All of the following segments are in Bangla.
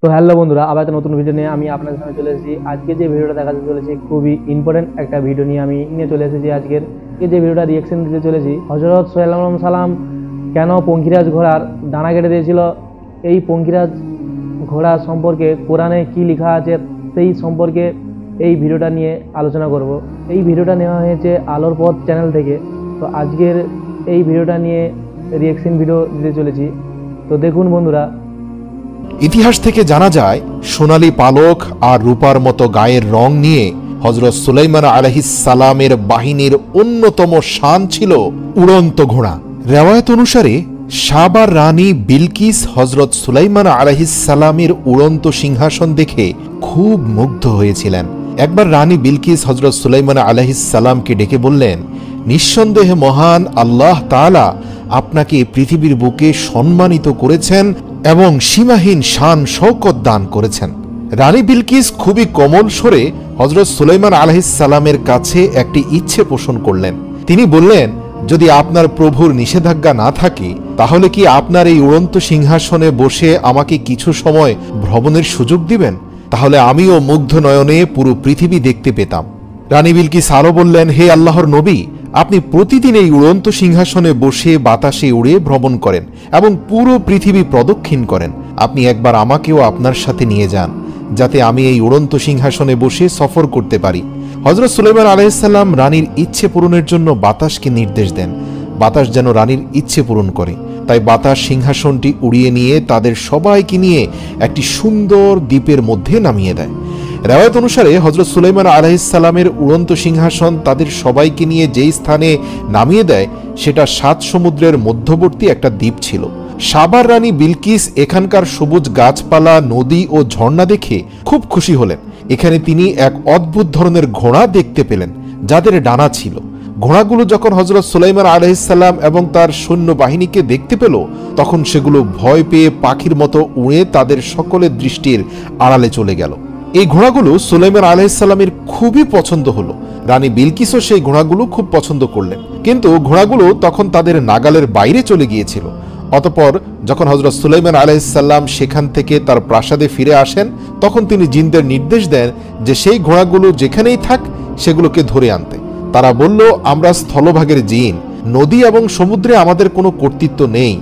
তো হ্যালো বন্ধুরা, আবার একটা নতুন ভিডিও নিয়ে আমি আপনাদের সামনে চলে এসেছি। আজকে যে ভিডিওটা দেখাতে চলেছি খুবই ইম্পর্টেন্ট একটা ভিডিও নিয়ে আমি চলে এসেছি। আজকের যে ভিডিওটা রিয়াকশন দিতে চলেছি, হযরত সাল্লাল্লাহু আলাইহি সাল্লাম কেন পঙ্খিরাজ ঘোড়ার ডানা কেটে দিয়েছিল, এই পঙ্খিরাজ ঘোড়া সম্পর্কে কোরআনে কি লেখা আছে সেই সম্পর্কে এই ভিডিওটা নিয়ে আলোচনা করব। এই ভিডিওটা নেওয়া হয়েছে আলোর পথ চ্যানেল থেকে। তো আজকের এই ভিডিওটা নিয়ে রিয়াকশন ভিডিও দিতে চলেছি, তো দেখুন বন্ধুরা। ইতিহাস থেকে জানা যায় সোনালী পালক আর রূপার মতো গায়ের রং নিয়ে হযরত সুলাইমান আলাইহিস সালামের বাহিনীর অন্যতম শান ছিল উড়ন্ত ঘোড়া। রেওয়ায়াত অনুসারে সাবার রানী বিলকিস হযরত সুলাইমান আলাইহিস সালামের উড়ন্ত সিংহাসন দেখে খুব মুগ্ধ হয়েছিলেন। একবার রানী বিলকিস হযরত সুলাইমান আলাইহিস সালামকে ডেকে বললেন, নিঃসন্দেহে মহান আল্লাহ তাআলা আপনাকে পৃথিবীর বুকে সম্মানিত করেছেন এবং সীমাহীন শান শৌকত দান করেছেন। রানী বিলকিস খুবই কোমল স্বরে হযরত সুলাইমান আলাইহিস সালামের কাছে একটি ইচ্ছে পোষণ করলেন। তিনি বললেন, যদি আপনার প্রভুর নিষেধাজ্ঞা না থাকে তাহলে কি আপনার এই উড়ন্ত সিংহাসনে বসে আমাকে কিছু সময় ভ্রমণের সুযোগ দিবেন? তাহলে আমিও মুগ্ধ নয়নে পুরো পৃথিবী দেখতে পেতাম। রানী বিলকিস আরো বললেন, হে আল্লাহর নবী, আপনি প্রতিদিন এই উড়ন্ত সিংহাসনে বসে বাতাসে উড়ে ভ্রমণ করেন এবং পুরো পৃথিবী প্রদক্ষিণ করেন। আপনি একবার আমাকেও আপনার সাথে নিয়ে যান, যাতে আমি এই উড়ন্ত সিংহাসনে বসে সফর করতে পারি। হযরত সুলাইমান আলাইহিস সালাম রানীর ইচ্ছে পূরণের জন্য বাতাসকে নির্দেশ দেন, বাতাস যেন রানীর ইচ্ছে পূরণ করে। তাই বাতাস সিংহাসনটি উড়িয়ে নিয়ে তাদের সবাইকে নিয়ে একটি সুন্দর দ্বীপের মধ্যে নামিয়ে দেয়। রেওয়ায়াত অনুসারে হযরত সুলাইমান আলাইহিস সালামের উড়ন্ত সিংহাসন তাদের সবাইকে নিয়ে যেই স্থানে নামিয়ে দেয় সেটা 7 সমুদ্রের মধ্যবর্তী একটা দ্বীপ ছিল। সাবার রানী বিলকিস এখানকার সবুজ গাছপালা, নদী ও ঝর্ণা দেখে খুব খুশি হলেন। এখানে তিনি এক অদ্ভুত ধরনের ঘোড়া দেখতে পেলেন, যাদের ডানা ছিল। ঘোড়াগুলো যখন হযরত সুলাইমান আলাইহিস সালাম এবং তার সৈন্যবাহিনীকে দেখতে পেল, তখন সেগুলো ভয় পেয়ে পাখির মতো উড়ে তাদের সকলের দৃষ্টির আড়ালে চলে গেল। এই ঘোড়াগুলো সুলাইমান আলাইহিস সালামের খুবই পছন্দ হলো। রানী বিলকিসও সেই ঘোড়াগুলো খুব পছন্দ করলেন, কিন্তু ঘোড়াগুলো তখন তাদের নাগালের বাইরে চলে গিয়েছিল। অতঃপর যখন হযরত সুলাইমান আলাইহিস সালাম সেখান থেকে তার প্রাসাদে ফিরে আসেন, তখন তিনি জিনদের নির্দেশ দেন যে সেই ঘোড়াগুলো যেখানেই থাক সেগুলোকে ধরে আনতে। তারা বলল, আমরা স্থলভাগের জিন, নদী এবং সমুদ্রে আমাদের কোনো কর্তৃত্ব নেই।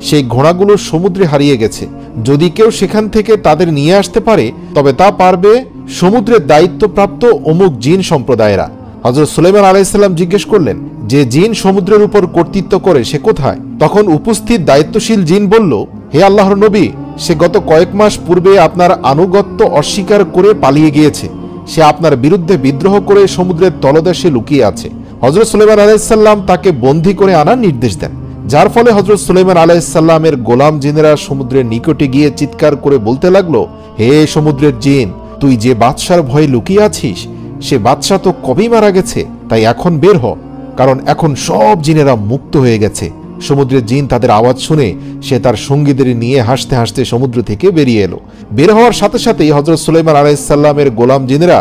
সেই ঘোড়াগুলো সমুদ্রে হারিয়ে গেছে। যদি কেউ সেখান থেকে তাদের নিয়ে আসতে পারে তবে তা পারবে সমুদ্রের দায়িত্বপ্রাপ্ত অমুক জিন সম্প্রদায়েরা। হযরত সুলাইমান আলাইহিস সালাম জিজ্ঞেস করলেন, যে জিন সমুদ্রের উপর কর্তৃত্ব করে সে কোথায়? তখন উপস্থিত দায়িত্বশীল জিন বলল, হে আল্লাহর নবী, সে গত কয়েক মাস পূর্বে আপনার আনুগত্য অস্বীকার করে পালিয়ে গিয়েছে। সে আপনার বিরুদ্ধে বিদ্রোহ করে সমুদ্রের তলদেশে লুকিয়ে আছে। হযরত সুলাইমান আলাইহিস সালাম তাকে বন্দী করে আনার নির্দেশ দেন, যার ফলে হযরত সুলাইমান আলাইহিস সালামের গোলাম জিনেরা সমুদ্রের নিকটে গিয়ে চিৎকার করে বলতে লাগলো, হে সমুদ্রের জিন, তুই যে বাদশার ভয়ে লুকিয়ে আছিস সে বাদশা তো কবেই মারা গেছে, তাই এখন বের হ, কারণ এখন সব জিনেরা মুক্ত হয়ে গেছে। সমুদ্রের জিন তাদের আওয়াজ শুনে সে তার সঙ্গীদের নিয়ে হাসতে হাসতে সমুদ্র থেকে বেরিয়ে এলো। বের হওয়ার সাথে সাথেই হযরত সুলাইমান আলাইহিস সালামের গোলাম জিনেরা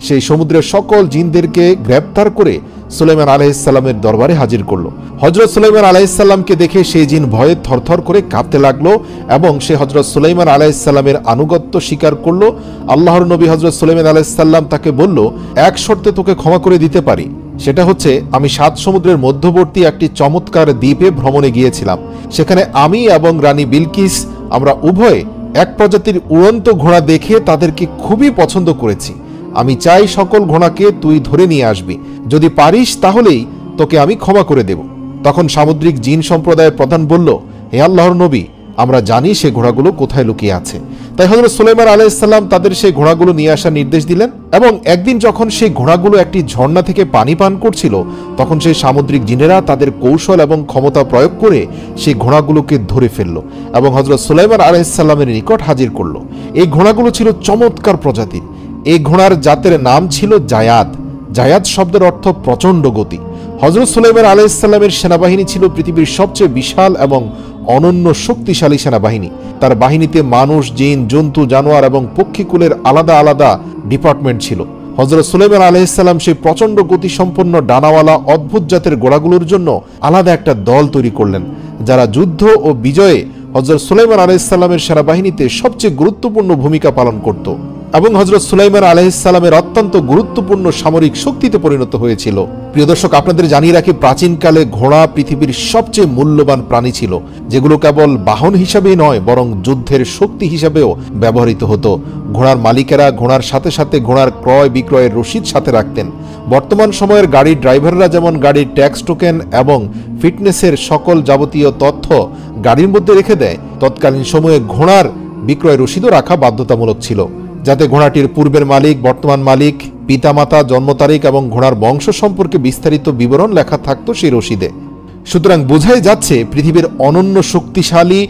সেই সমুদ্রের সকল জিনদেরকে গ্রেপ্তার করে সুলাইমান আলাইহিস সালামের দরবারে হাজির করলো। হযরত সুলাইমান আলাইহিস সালামকে দেখে সেই জিন ভয়ে থরথর করে কাঁপতে লাগলো এবং সে হযরত সুলাইমান আলাইহিস সালামের আনুগত্য স্বীকার করলো। আল্লাহর নবী হযরত সুলাইমান আলাইহিস সালাম তাকে বলল, এক শর্তে তোকে ক্ষমা করে দিতে পারি, সেটা হচ্ছে আমি 7 সমুদ্রের মধ্যবর্তী একটি চমৎকার দ্বীপে ভ্রমণে গিয়েছিলাম। সেখানে আমি এবং রানী বিলকিস আমরা উভয়ে এক প্রজাতির উড়ন্ত ঘোড়া দেখে তাদেরকে খুবই পছন্দ করেছি। আমি চাই সকল ঘোড়াকে তুই ধরে নিয়ে আসবি, যদি পারিস তাহলেই তোকে আমি ক্ষমা করে দেব। তখন সামুদ্রিক জিন সম্প্রদায়ের প্রধান বলল, হে আল্লাহর নবী, আমরা জানি সে ঘোড়াগুলো কোথায় লুকিয়ে আছে। তাই হযরত সুলাইমান আলাইহিস সালাম তাদের সেই ঘোড়াগুলো নিয়ে আসার নির্দেশ দিলেন এবং একদিন যখন সেই ঘোড়াগুলো একটি ঝর্ণা থেকে পানি পান করছিল, তখন সেই সামুদ্রিক জিনেরা তাদের কৌশল এবং ক্ষমতা প্রয়োগ করে সেই ঘোড়াগুলোকে ধরে ফেলল এবং হযরত সুলাইমান আলাইহিস সালামের নিকট হাজির করল। এই ঘোড়াগুলো ছিল চমৎকার প্রজাতির। এই ঘোড়ার জাতের নাম ছিল জায়াদ। জায়াদ শব্দের অর্থ প্রচণ্ড গতি। হযরত সুলাইমান আলাইহিস সালামের সেনাবাহিনী ছিল পৃথিবীর সবচেয়ে বিশাল এবং অনন্য শক্তিশালী সেনাবাহিনী। তার বাহিনীতে মানুষ, জিন, জন্তু, জানোয়ার এবং পক্ষীকুলের আলাদা আলাদা ডিপার্টমেন্ট ছিল। হযরত সুলাইমান আলাইহিস সালাম সেই প্রচণ্ড গতিসম্পন্ন ডানাওয়ালা অদ্ভুত জাতের ঘোড়াগুলোর জন্য আলাদা একটা দল তৈরি করলেন, যারা যুদ্ধ ও বিজয়ে হযরত সুলাইমান আলাইহিস সালামের সেনাবাহিনীতে সবচেয়ে গুরুত্বপূর্ণ ভূমিকা পালন করত এবং হযরত সুলাইমান আলাইহিস সালামের অত্যন্ত গুরুত্বপূর্ণ সামরিক শক্তিতে পরিণত হয়েছিল। প্রিয় দর্শক, আপনাদের জানিয়ে রাখি, প্রাচীনকালে ঘোড়া পৃথিবীর সবচেয়ে মূল্যবান প্রাণী ছিল, যেগুলো কেবল বাহন হিসাবেই নয় বরং যুদ্ধের শক্তি হিসাবেও ব্যবহৃত হতো। ঘোড়ার মালিকেরা ঘোড়ার সাথে সাথে ঘোড়ার ক্রয় বিক্রয়ের রসিদ সাথে রাখতেন। বর্তমান সময়ের গাড়ির ড্রাইভাররা যেমন গাড়ির ট্যাক্স টোকেন এবং ফিটনেসের সকল যাবতীয় তথ্য গাড়ির মধ্যে রেখে দেয়, তৎকালীন সময়ে ঘোড়ার বিক্রয় রসিদও রাখা বাধ্যতামূলক ছিল, যাতে ঘোড়াটির পূর্বের মালিক, বর্তমান মালিক, পিতামাতা, জন্ম তারিখ এবং ঘোড়ার বংশ সম্পর্কে বিস্তারিত বিবরণ লেখা থাকতো সেই রসিদে। সুতরাং বোঝাই যাচ্ছে পৃথিবীর অনন্য শক্তিশালী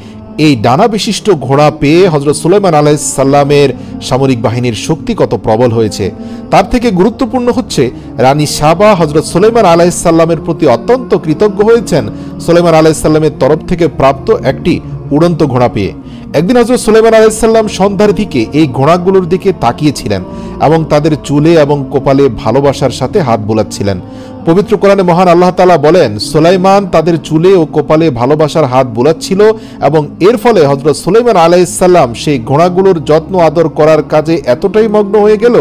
এই ডানা বিশিষ্ট ঘোড়া পেয়ে হযরত সুলাইমান আলাইহিস সালামের সামরিক বাহিনীর শক্তি কত প্রবল হয়েছে। তার থেকে গুরুত্বপূর্ণ হচ্ছে রানী সাবা হযরত সুলাইমান আলাইহিস সালামের প্রতি অত্যন্ত কৃতজ্ঞ হয়েছেন সুলাইমান আলাইহিস সালামের তরফ থেকে প্রাপ্ত একটি উড়ন্ত ঘোড়া পেয়ে। একদিন হযরত সুলাইমান আলাইহিস সালাম সন্ধ্যার দিকে এই ঘোড়াগুলোর দিকে তাকিয়েছিলেন এবং তাদের চুলে এবং কপালে ভালোবাসার সাথে হাত বোলাচ্ছিলেন। পবিত্র কোরআনে মহান আল্লাহ তাআলা বলেন, সুলাইমান তাদের চুলে ও কপালে ভালোবাসার হাত বোলাচ্ছিল এবং এর ফলে হযরত সুলাইমান আলাইহিস সালাম সেই ঘোড়াগুলোর যত্ন আদর করার কাজে এতটাই মগ্ন হয়ে গেল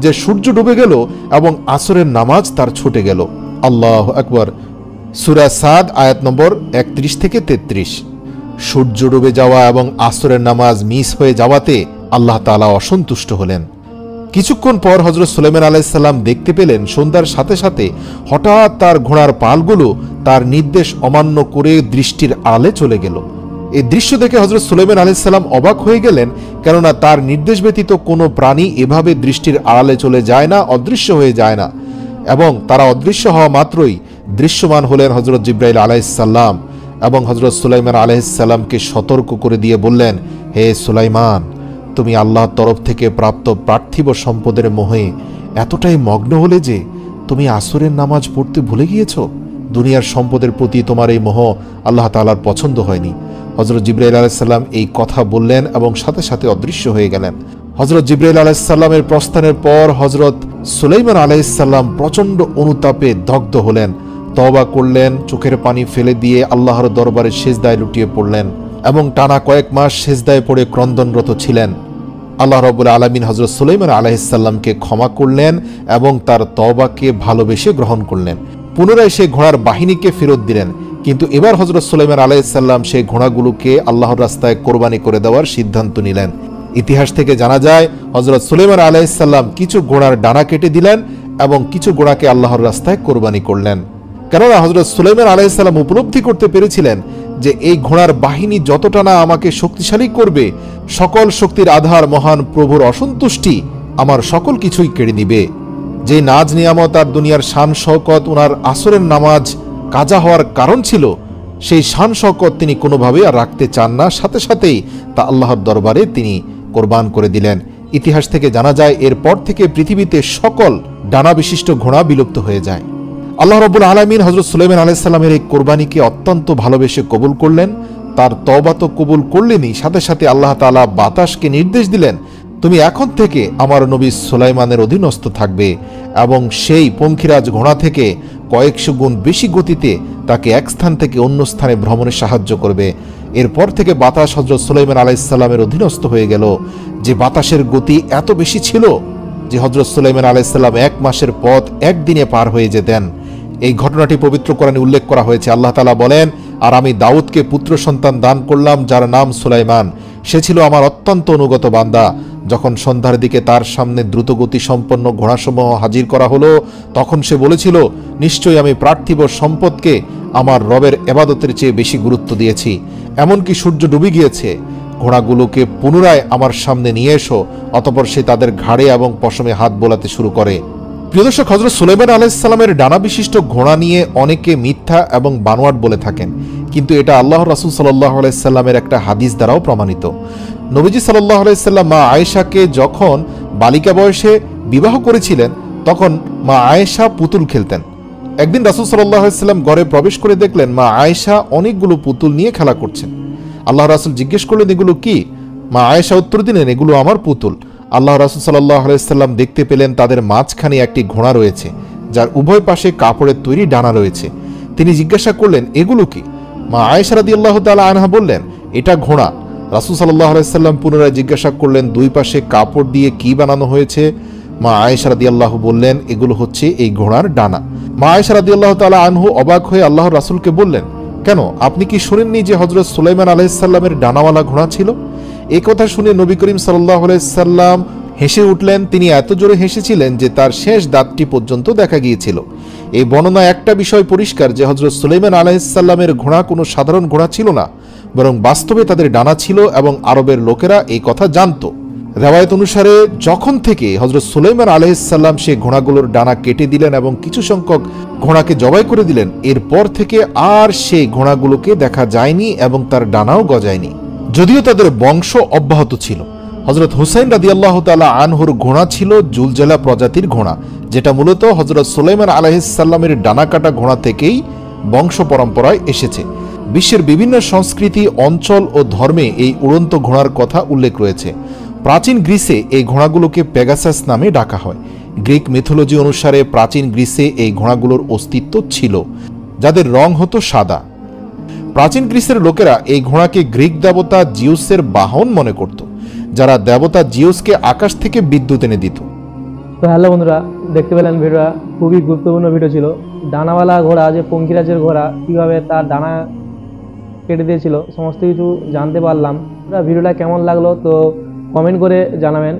যে সূর্য ডুবে গেল এবং আসরের নামাজ তার ছুটে গেল। আল্লাহু আকবার। সূরা সাদ আয়াত নম্বর 31 থেকে 33। সূর্য ডুবে যাওয়া এবং আসরের নামাজ মিস হয়ে যাওয়াতে আল্লাহ তাআলা অসন্তুষ্ট হলেন। কিছুক্ষণ পর হযরত সুলাইমান আলাইহিস সালাম দেখতে পেলেন সন্ধ্যার সাথে সাথে হঠাৎ তার ঘোড়ার পালগুলো তার নির্দেশ অমান্য করে দৃষ্টির আড়ালে চলে গেল। এই দৃশ্য দেখে হযরত সুলাইমান আলাইহিস সালাম অবাক হয়ে গেলেন, কেননা তার নির্দেশ ব্যতীত কোনো প্রাণী এভাবে দৃষ্টির আড়ালে চলে যায় না, অদৃশ্য হয়ে যায় না। এবং তারা অদৃশ্য হওয়া মাত্রই দৃশ্যমান হলেন হযরত জিবরাইল আলাইহিস সালাম এবং হযরত সুলাইমান আলাইহিস সালামকে সতর্ক করে দিয়ে বললেন, হে সুলাইমান, তুমি আল্লাহর তরফ থেকে প্রাপ্ত পার্থিব সম্পদের মোহে এতটাই মগ্ন হলে যে তুমি আসরের নামাজ পড়তে ভুলে গিয়েছ। দুনিয়ার সম্পদের প্রতি তোমার এই মোহ আল্লাহ তাআলার পছন্দ হয়নি। হযরত জিবরাইল আলাইহিস সালাম এই কথা বললেন এবং সাথে সাথে অদৃশ্য হয়ে গেলেন। হযরত জিবরাইল আলাইহিস সালামের প্রস্থানের পর হযরত সুলাইমান আলাইহিস সালাম প্রচণ্ড অনুতাপে দগ্ধ হলেন, তওবা করলেন, চোখের পানি ফেলে দিয়ে আল্লাহর দরবারে সিজদায় লুটিয়ে পড়লেন এবং টানা কয়েক মাস সিজদায় পড়ে ক্রন্দনরত ছিলেন। আল্লাহ রাব্বুল আলামিন হযরত সুলাইমান আলাইহিস সালামকে ক্ষমা করলেন এবং তার তওবাকে ভালোবেসে গ্রহণ করলেন। পুনরায় সেই ঘোড়ার বাহিনীকে ফেরত দিলেন, কিন্তু এবার হযরত সুলাইমান আলাইহিস সালাম সেই ঘোড়াগুলোকে আল্লাহর রাস্তায় কোরবানি করে দেওয়ার সিদ্ধান্ত নিলেন। ইতিহাস থেকে জানা যায় হযরত সুলাইমান আলাইহিস সালাম কিছু ঘোড়ার ডানা কেটে দিলেন এবং কিছু ঘোড়াকে আল্লাহর রাস্তায় কোরবানি করলেন। কেননা হযরত সুলাইমান আলাইহিস সালাম উপলব্ধি করতে পেরেছিলেন যে এই ঘোড়ার বাহিনী যতটা না আমাকে শক্তিশালী করবে, সকল শক্তির আধার মহান প্রভুর অসন্তুষ্টি আমার সকল কিছুই কেড়ে নিবে। যে নাজ নিয়ামত আর দুনিয়ার শান শওকত ওনার আসরের নামাজ কাজা হওয়ার কারণ ছিল, সেই শান শওকত তিনি কোনোভাবেই আর রাখতে চান না, সাথে সাথেই তা আল্লাহর দরবারে তিনি কোরবান করে দিলেন। ইতিহাস থেকে জানা যায় এরপর থেকে পৃথিবীতে সকল ডানা বিশিষ্ট ঘোড়া বিলুপ্ত হয়ে যায়। আল্লাহ রাব্বুল আলামিন হযরত সুলাইমান আলাইহিস সালামের এই কোরবানিকে অত্যন্ত ভালোবেসে কবুল করলেন। তার তওবা তো কবুল করলেনই, সাথে সাথে আল্লাহ তাআলা বাতাসকে নির্দেশ দিলেন, তুমি এখন থেকে আমার নবী সুলাইমানের অধীনস্থ থাকবে এবং সেই পঙ্খিরাজ ঘোড়া থেকে কয়েকশো গুণ বেশি গতিতে তাকে এক স্থান থেকে অন্য স্থানে ভ্রমণে সাহায্য করবে। এরপর থেকে বাতাস হযরত সুলাইমান আলাইহিস সালামের অধীনস্থ হয়ে গেল। যে বাতাসের গতি এত বেশি ছিল যে হযরত সুলাইমান আলাইহিস সালাম 1 মাসের পথ একদিনে পার হয়ে যেতেন। এই ঘটনাটি পবিত্র কোরআনে উল্লেখ করা হয়েছে। আল্লাহ তাআলা বলেন, আর আমি দাউদকে পুত্র সন্তান দান করলাম যার নাম সুলাইমান, সে ছিল আমার অত্যন্ত অনুগত বান্দা। যখন সন্ধ্যার দিকে তার সামনে দ্রুতগতি সম্পন্ন ঘোড়াসমূহ হাজির করা হলো, তখন সে বলেছিল, নিশ্চয়ই আমি পার্থিব সম্পদকে আমার রবের ইবাদতের চেয়ে বেশি গুরুত্ব দিয়েছি। এমনকি সূর্য ডুবে গিয়েছে, ঘোড়াগুলোকে পুনরায় আমার সামনে নিয়ে এসো। অতঃপর সে তাদের ঘাড়ে এবং পশমে হাত বোলাতে শুরু করে। প্রিয় দর্শক, হযরত সুলাইমান আলাইহিস সালামের ডানা বিশিষ্ট ঘোড়া নিয়ে অনেকে মিথ্যা এবং বানোয়াট বলে থাকেন, কিন্তু এটা আল্লাহর রাসূল সাল্লাল্লাহু আলাইহি সাল্লামের একটা হাদিস দ্বারাও প্রমাণিত। নবীজি সাল্লাল্লাহু আলাইহি সাল্লাম মা আয়েশাকে যখন বালিকা বয়সে বিবাহ করেছিলেন, তখন মা আয়েশা পুতুল খেলতেন। একদিন রাসূল সাল্লাল্লাহু আলাইহি সাল্লাম ঘরে প্রবেশ করে দেখলেন মা আয়েশা অনেকগুলো পুতুল নিয়ে খেলা করছেন। আল্লাহ রাসূল জিজ্ঞেস করলেন, এগুলো কি? মা আয়েশা উত্তর দিলেন, এগুলো আমার পুতুল। আল্লাহ রাসূল সাল্লাল্লাহু আলাইহি সাল্লাম দেখতে পেলেন তাদের মাঝখানে একটি ঘোড়া রয়েছে, যার উভয় পাশে কাপড়ের তৈরি ডানা রয়েছে। তিনি জিজ্ঞাসা করলেন, এগুলো কি? মা আয়েশা রাদিয়াল্লাহু তাআলা আনহা বললেন, এটা ঘোড়া। রাসূল সাল্লাল্লাহু আলাইহি সাল্লাম পুনরায় জিজ্ঞাসা করলেন, দুই পাশে কাপড় দিয়ে কি বানানো হয়েছে? মা আয়েশা রাদিয়াল্লাহু বললেন, এগুলো হচ্ছে এই ঘোড়ার ডানা। মা আয়েশা রাদিয়াল্লাহু তাআলা আনহু অবাক হয়ে আল্লাহর রাসূলকে বললেন, কেন, আপনি কি শুনেননি যে হযরত সুলাইমান আলাইহিস সালামের ডানাওয়ালা ঘোড়া ছিল? এই কথা শুনে নবী করিম সাল্লাল্লাহু আলাইহি সাল্লাম হেসে উঠলেন। তিনি এত জোরে হেসেছিলেন যে তার শেষ দাঁতটি পর্যন্ত দেখা গিয়েছিল। এই বর্ণনায় একটা বিষয় পরিষ্কার যে হযরত সুলাইমান আলাইহিস সালামের ঘোড়া কোনো সাধারণ ঘোড়া ছিল না, বরং বাস্তবে তাদের ডানা ছিল এবং আরবের লোকেরা এই কথা জানত। রেওয়ায়েত অনুসারে যখন থেকে হযরত সুলাইমান আলাইহিস সালাম সেই ঘোড়াগুলোর ডানা কেটে দিলেন এবং কিছু সংখ্যক ঘোড়াকে জবাই করে দিলেন, এরপর থেকে আর সেই ঘোড়াগুলোকে দেখা যায়নি এবং তার ডানাও গজায়নি, যদিও তাদের বংশ অব্যাহত ছিল। হযরত হুসাইন রাদিয়াল্লাহু তাআলা আনহুর ঘোড়া ছিল জুলজালা প্রজাতির ঘোড়া, যেটা মূলত হযরত সুলাইমান আলাইহিস সালামের ডানা কাটা ঘোড়া থেকেই বংশ পরম্পরায় এসেছে। বিশ্বের বিভিন্ন সংস্কৃতি, অঞ্চল ও ধর্মে এই উড়ন্ত ঘোড়ার কথা উল্লেখ রয়েছে। প্রাচীন গ্রিসে এই ঘোড়াগুলোকে পেগাসাস নামে ডাকা হয়। গ্রিক মিথোলজি অনুসারে প্রাচীন গ্রিসে এই ঘোড়াগুলোর অস্তিত্ব ছিল, যাদের রং হতো সাদা। প্রাচীন গ্রিসের লোকেরা এই ঘোড়াকে গ্রিক দেবতা জিউসের বাহন মনে করত, যারা দেবতা জিউসকে আকাশ থেকে বিদ্যুৎ এনে দিত। তো হ্যালো বন্ধুরা, দেখতে পেলেন ভিডিওটা খুবই গুরুত্বপূর্ণ ভিডিও ছিল। ডানাওয়ালা ঘোড়া, যে পঙ্খিরাজের ঘোড়া, কীভাবে তার ডানা কেটে দিয়েছিল, সমস্ত কিছু জানতে পারলাম। ভিডিওটা কেমন লাগলো তো কমেন্ট করে জানাবেন।